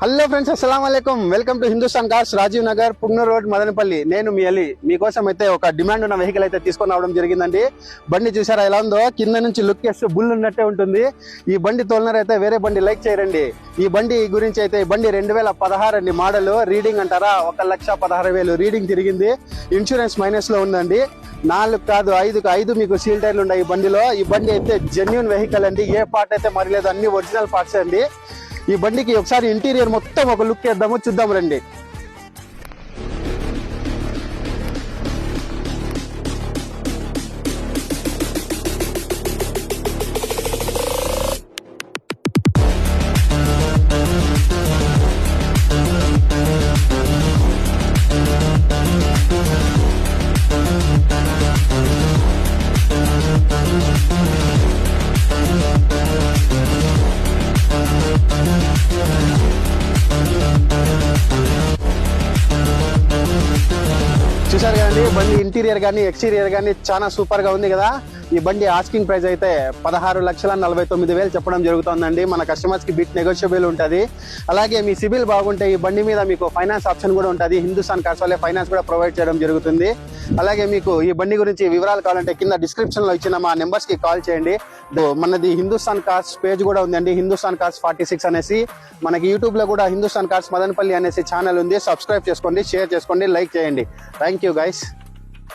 Hello friends, అస్సలాం వాలేకుం. Welcome to Hindustan cars, Rajiv Nagar, Pugnur road, Madanapalle. నేను మీ అలీ మీకోసం అయితే ఒక డిమాండ్ ఉన్న వెహికల్ అయితే తీసుకొని రావడం జరిగిందండి. బండి చూసారా ఎలా ఉందో? కింద నుంచి లుక్ చేస్తే బుల్ ఉన్నట్టే ఉంటుంది. ఈ బండి తోలినారైతే వేరే బండి లైక్ చేయరండి. ఈ బండి గురించి అయితే, ఈ బండి 2016 అండి మోడల్. రీడింగ్ అంటారా, 1,16,000 రీడింగ్ తిరిగింది. ఇన్సూరెన్స్ మైనస్ లో ఉందండి. 4 కాదు 5 మీకు సీల్ టైర్లు ఉన్నాయి ఈ బండిలో. ఈ బండి అయితే జెన్యూన్ వెహికల్ అండి. ఏ పార్ట్ అయితే మరలేదు, అన్ని ఒరిజినల్ పార్ట్స్ అండి. ఈ బండికి ఒకసారి ఇంటీరియర్ మొత్తం ఒక లుక్ వేద్దాము, చూద్దాం రండి. చూసారు కదండి, బండి ఇంటీరియర్ కానీ ఎక్స్టీరియర్ కానీ చాలా సూపర్ గా ఉంది కదా. ఈ బండి ఆస్కింగ్ ప్రైస్ అయితే 16,49,000 చెప్పడం జరుగుతుందండి. మన కస్టమర్స్ కి బిట్ నెగోషియబుల్ ఉంటుంది. అలాగే మీ సిబిల్ బాగుంటే ఈ బండి మీద మీకు ఫైనాన్స్ ఆప్షన్ కూడా ఉంటుంది. హిందుస్థాన్ కార్స్ వాళ్ళే ఫైనాన్స్ కూడా ప్రొవైడ్ చేయడం జరుగుతుంది. అలాగే మీకు ఈ బండి గురించి వివరాలు కావాలంటే కింద డిస్క్రిప్షన్ లో ఇచ్చిన మా నెంబర్స్ కి కాల్ చేయండి. మనది హిందుస్థాన్ కార్స్ పేజ్ కూడా ఉందండి, హిందుస్థాన్ కార్స్ 46 అనేసి. మనకి యూట్యూబ్ లో కూడా హిందుస్థాన్ కార్స్ మదనపల్లి అనేసి ఛానల్ ఉంది. సబ్స్క్రైబ్ చేసుకోండి, షేర్ చేసుకోండి, లైక్ చేయండి. Thank you guys.